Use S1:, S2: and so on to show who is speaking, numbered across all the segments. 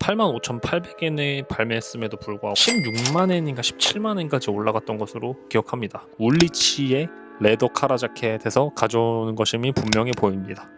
S1: 85,800엔에 발매했음에도 불구하고 16만엔인가 17만엔까지 올라갔던 것으로 기억합니다. 울리치의 레더 카라 자켓에서 가져오는 것임이 분명해 보입니다.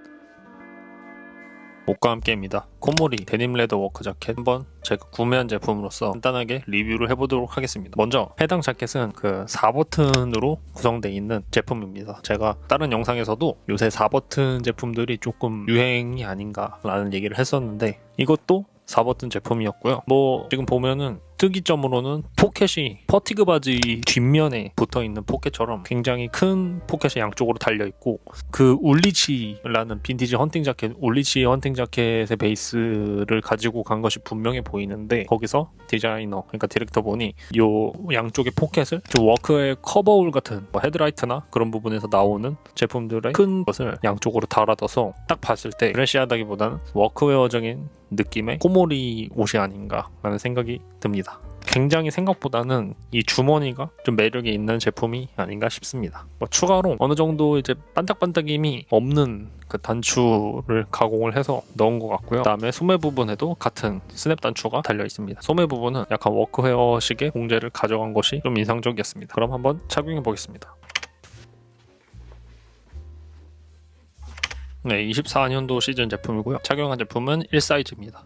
S1: 옷과 함께입니다. 코모리 데님 레더 워크 자켓 한번 제가 구매한 제품으로서 간단하게 리뷰를 해보도록 하겠습니다. 먼저 해당 자켓은 그 4버튼으로 구성되어 있는 제품입니다. 제가 다른 영상에서도 요새 4버튼 제품들이 조금 유행이 아닌가 라는 얘기를 했었는데 이것도 4버튼 제품이었고요. 지금 보면은 특이점으로는 포켓이 퍼티그 바지 뒷면에 붙어있는 포켓처럼 굉장히 큰 포켓이 양쪽으로 달려있고 그 울리치라는 빈티지 헌팅 자켓, 울리치 헌팅 자켓의 베이스를 가지고 간 것이 분명해 보이는데 거기서 디자이너, 그러니까 디렉터분이 요 양쪽의 포켓을 워크웨어 커버홀 같은 헤드라이트나 그런 부분에서 나오는 제품들의 큰 것을 양쪽으로 달아둬서 딱 봤을 때 드레시하다기보다는 워크웨어적인 느낌의 코모리 옷이 아닌가 라는 생각이 듭니다. 굉장히 생각보다는 이 주머니가 좀 매력이 있는 제품이 아닌가 싶습니다. 추가로 어느 정도 이제 반짝반짝임이 없는 그 단추를 가공을 해서 넣은 것 같고요. 그 다음에 소매 부분에도 같은 스냅 단추가 달려 있습니다. 소매 부분은 약간 워크웨어식의 공제를 가져간 것이 좀 인상적이었습니다. 그럼 한번 착용해 보겠습니다. 네, 24년도 시즌 제품이고요. 착용한 제품은 1사이즈입니다.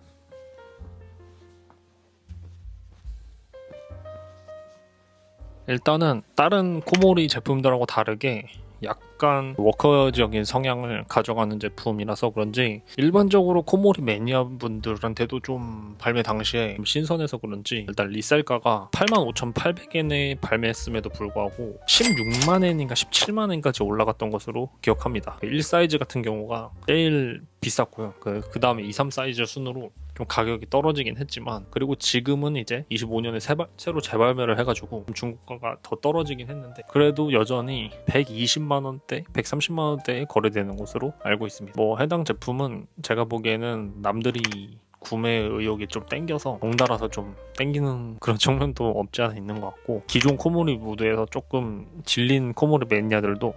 S1: 일단은 다른 코모리 제품들하고 다르게 약간 워커적인 성향을 가져가는 제품이라서 그런지 일반적으로 코모리 매니아분들한테도 좀 발매 당시에 신선해서 그런지 일단 리셀가가 85,800엔에 발매했음에도 불구하고 16만엔인가 17만엔까지 올라갔던 것으로 기억합니다. 1사이즈 같은 경우가 제일 비쌌고요. 그 다음에 2, 3사이즈 순으로 좀 가격이 떨어지긴 했지만 그리고 지금은 이제 25년에 새로 재발매를 해가지고 중고가가 더 떨어지긴 했는데 그래도 여전히 120만원대, 130만원대에 거래되는 것으로 알고 있습니다. 해당 제품은 제가 보기에는 남들이 구매 의욕이 좀 땡겨서 덩달아서 좀 땡기는 그런 측면도 없지 않아 있는 것 같고 기존 코모리 무드에서 조금 질린 코모리 매니아들도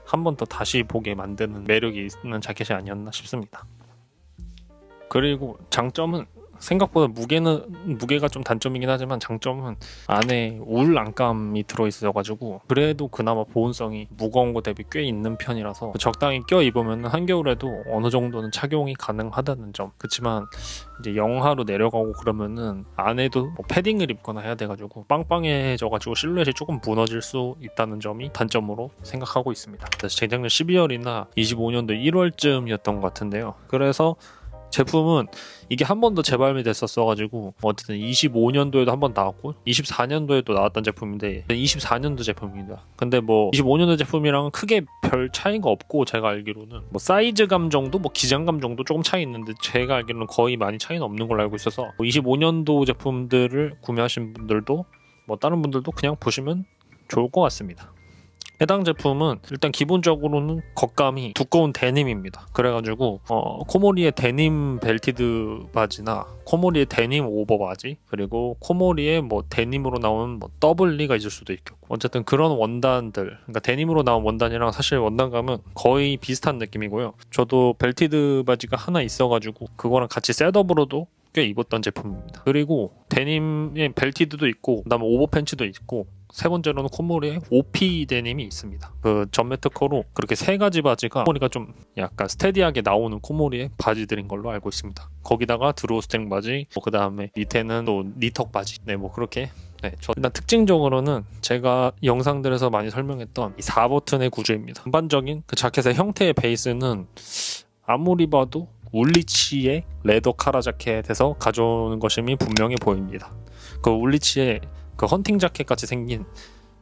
S1: 한 번 더 다시 보게 만드는 매력이 있는 자켓이 아니었나 싶습니다. 그리고 장점은 생각보다 무게가 좀 단점이긴 하지만 장점은 안에 울 안감이 들어있어가지고 그래도 그나마 보온성이 무거운 거 대비 꽤 있는 편이라서 적당히 껴입으면 한겨울에도 어느 정도는 착용이 가능하다는 점. 그렇지만 이제 영하로 내려가고 그러면은 안에도 패딩을 입거나 해야 돼가지고 빵빵해져가지고 실루엣이 조금 무너질 수 있다는 점이 단점으로 생각하고 있습니다. 그래서 재작년 12월이나 25년도 1월쯤이었던 것 같은데요. 그래서 제품은 이게 한 번 더 재발매됐었어가지고 어쨌든 25년도에도 한 번 나왔고 24년도에도 나왔던 제품인데 24년도 제품입니다. 근데 25년도 제품이랑 크게 별 차이가 없고 제가 알기로는 사이즈감 정도, 기장감 정도 조금 차이 있는데 제가 알기로는 거의 많이 차이는 없는 걸로 알고 있어서 25년도 제품들을 구매하신 분들도 다른 분들도 그냥 보시면 좋을 것 같습니다. 해당 제품은 일단 기본적으로는 겉감이 두꺼운 데님입니다. 그래가지고 코모리의 데님 벨티드 바지나 코모리의 데님 오버 바지 그리고 코모리의 데님으로 나온 더블리가 있을 수도 있고 어쨌든 그런 원단들, 그러니까 데님으로 나온 원단이랑 사실 원단감은 거의 비슷한 느낌이고요. 저도 벨티드 바지가 하나 있어가지고 그거랑 같이 셋업으로도 꽤 입었던 제품입니다. 그리고 데님의 벨티드도 있고 그다음에 오버 팬츠도 있고 세 번째로는 코모리의 OP 데님이 있습니다. 그 전매 특허로 그렇게 세 가지 바지가 코모리가 좀 약간 스테디하게 나오는 코모리의 바지들인 걸로 알고 있습니다. 거기다가 드로우스텍 바지, 그 다음에 밑에는 또 니턱 바지. 그렇게. 일단 특징적으로는 제가 영상들에서 많이 설명했던 이 4버튼의 구조입니다. 전반적인 그 자켓의 형태의 베이스는 아무리 봐도 울리치의 레더 카라 자켓에서 가져오는 것임이 분명해 보입니다. 그 울리치의 그 헌팅 자켓 같이 생긴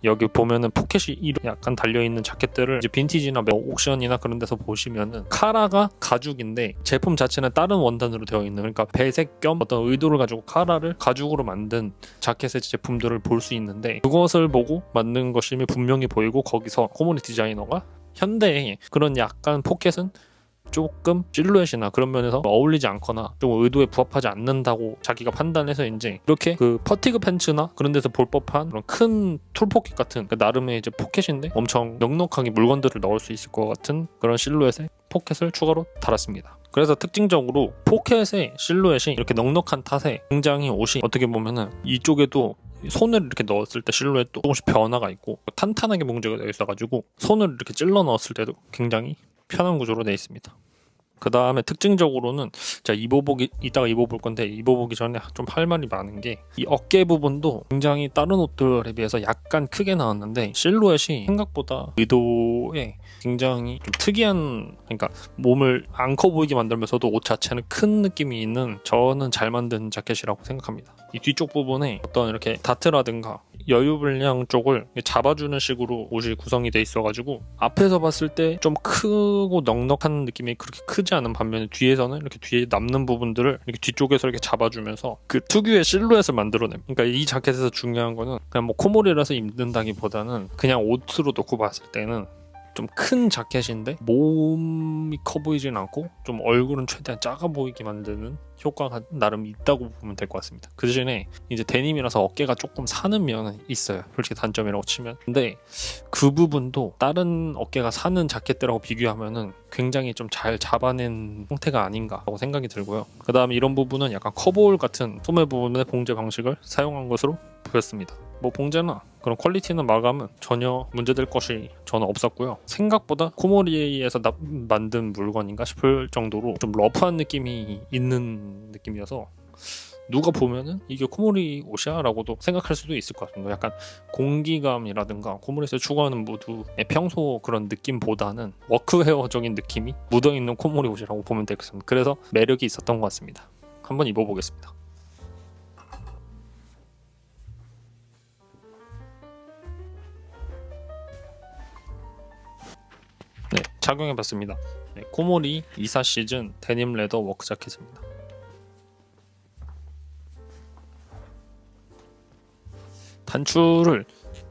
S1: 여기 보면은 포켓이 약간 달려있는 자켓들을 이제 빈티지나 옥션이나 그런 데서 보시면은 카라가 가죽인데 제품 자체는 다른 원단으로 되어 있는, 그러니까 배색 겸 어떤 의도를 가지고 카라를 가죽으로 만든 자켓의 제품들을 볼 수 있는데 그것을 보고 만든 것임이 분명히 보이고 거기서 코모리 디자이너가 현대의 그런 약간 포켓은 조금 실루엣이나 그런 면에서 어울리지 않거나 좀 의도에 부합하지 않는다고 자기가 판단해서 이제 이렇게 그 퍼티그 팬츠나 그런 데서 볼 법한 그런 큰 툴포켓 같은 나름의 이제 포켓인데 엄청 넉넉하게 물건들을 넣을 수 있을 것 같은 그런 실루엣의 포켓을 추가로 달았습니다. 그래서 특징적으로 포켓의 실루엣이 이렇게 넉넉한 탓에 굉장히 옷이 어떻게 보면은 이쪽에도 손을 이렇게 넣었을 때 실루엣도 조금씩 변화가 있고 탄탄하게 봉제가 되어 있어가지고 손을 이렇게 찔러 넣었을 때도 굉장히 편한 구조로 되어 있습니다. 그 다음에 특징적으로는 자 이따가 입어볼 건데 입어보기 전에 좀 할 말이 많은 게 이 어깨 부분도 굉장히 다른 옷들에 비해서 약간 크게 나왔는데 실루엣이 생각보다 의도에 굉장히 좀 특이한, 그러니까 몸을 안 커 보이게 만들면서도 옷 자체는 큰 느낌이 있는, 저는 잘 만든 자켓이라고 생각합니다. 이 뒤쪽 부분에 어떤 이렇게 다트라든가 여유분량 쪽을 잡아주는 식으로 옷이 구성이 돼 있어가지고 앞에서 봤을 때 좀 크고 넉넉한 느낌이 그렇게 크지 않은 반면에 뒤에서는 이렇게 뒤에 남는 부분들을 이렇게 뒤쪽에서 이렇게 잡아주면서 그 특유의 실루엣을 만들어냅니다. 그러니까 이 자켓에서 중요한 거는 그냥 뭐 코모리라서 입는다기보다는 그냥 옷으로 놓고 봤을 때는 좀 큰 자켓인데 몸이 커 보이진 않고 좀 얼굴은 최대한 작아 보이게 만드는 효과가 나름 있다고 보면 될 것 같습니다. 그 대신에 이제 데님이라서 어깨가 조금 사는 면은 있어요. 솔직히 단점이라고 치면. 근데 그 부분도 다른 어깨가 사는 자켓들하고 비교하면은 굉장히 좀 잘 잡아낸 형태가 아닌가라고 생각이 들고요. 그 다음에 이런 부분은 약간 커볼 같은 소매 부분의 봉제 방식을 사용한 것으로 보였습니다. 뭐 봉제나 그런 퀄리티나 마감은 전혀 문제될 것이 저는 없었고요. 생각보다 코모리에서 만든 물건인가 싶을 정도로 좀 러프한 느낌이 있는 느낌이어서 누가 보면은 이게 코모리 옷이야? 라고도 생각할 수도 있을 것 같습니다. 약간 공기감이라든가 코모리에서 추구하는 무드의 평소 그런 느낌보다는 워크웨어적인 느낌이 묻어있는 코모리 옷이라고 보면 되겠습니다. 그래서 매력이 있었던 것 같습니다. 한번 입어보겠습니다. 네, 착용해봤습니다. 네, 코모리 24 시즌 데님 레더 워크 자켓입니다. 단추를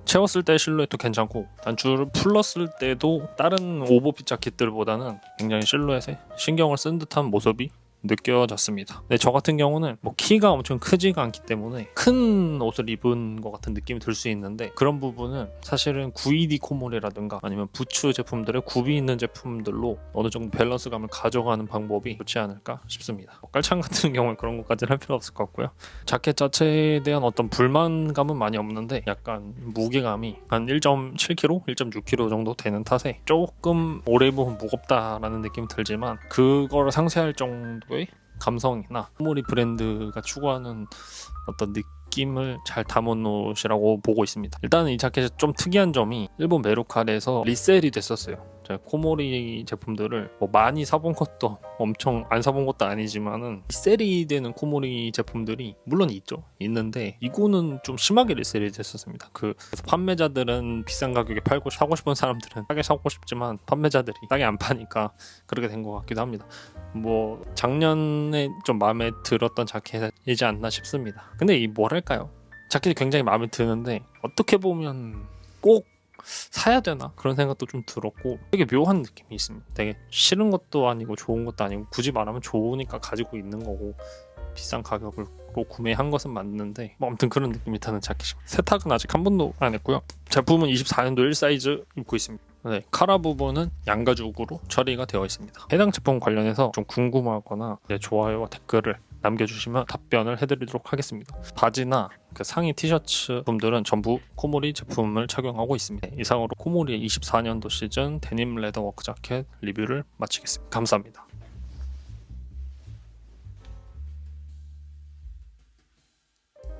S1: 채웠을 때 실루엣도 괜찮고 단추를 풀렀을 때도 다른 오버핏 자켓들보다는 굉장히 실루엣에 신경을 쓴 듯한 모습이 느껴졌습니다. 네, 저 같은 경우는 뭐 키가 엄청 크지가 않기 때문에 큰 옷을 입은 것 같은 느낌이 들 수 있는데 그런 부분은 사실은 9ED 코모리라든가 아니면 부츠 제품들의 굽이 있는 제품들로 어느 정도 밸런스감을 가져가는 방법이 좋지 않을까 싶습니다. 깔창 같은 경우는 그런 것까지는 할 필요 없을 것 같고요. 자켓 자체에 대한 어떤 불만감은 많이 없는데 약간 무게감이 한 1.7kg, 1.6kg 정도 되는 탓에 조금 오래 입으면 무겁다라는 느낌이 들지만 그거를 상쇄할 정도 감성이나 코모리 브랜드가 추구하는 어떤 느낌을 잘 담은 옷이라고 보고 있습니다. 일단은 이 자켓이 좀 특이한 점이 일본 메루카레에서 리셀이 됐었어요. 제가 코모리 제품들을 뭐 많이 사본 것도 엄청 안 사본 것도 아니지만은 리셀이 되는 코모리 제품들이 물론 있는데 이거는 좀 심하게 리셀이 됐었습니다. 그래서 판매자들은 비싼 가격에 팔고 사고 싶은 사람들은 싸게 사고 싶지만 판매자들이 싸게 안 파니까 그렇게 된 것 같기도 합니다. 뭐 작년에 좀 마음에 들었던 자켓이지 않나 싶습니다. 근데 이 뭐랄까요? 자켓이 굉장히 마음에 드는데 어떻게 보면 꼭 사야 되나? 그런 생각도 좀 들었고 되게 묘한 느낌이 있습니다. 되게 싫은 것도 아니고 좋은 것도 아니고 굳이 말하면 좋으니까 가지고 있는 거고 비싼 가격으로 구매한 것은 맞는데 뭐 아무튼 그런 느낌이 드는 자켓입니다. 세탁은 아직 한 번도 안 했고요. 제품은 24년도 1 사이즈 입고 있습니다. 네, 카라 부분은 양가죽으로 처리가 되어 있습니다. 해당 제품 관련해서 좀 궁금하거나 좋아요와 댓글을 남겨주시면 답변을 해드리도록 하겠습니다. 바지나 그 상의 티셔츠 분들은 전부 코모리 제품을 착용하고 있습니다. 이상으로 코모리의 24년도 시즌 데님 레더 워크 자켓 리뷰를 마치겠습니다. 감사합니다.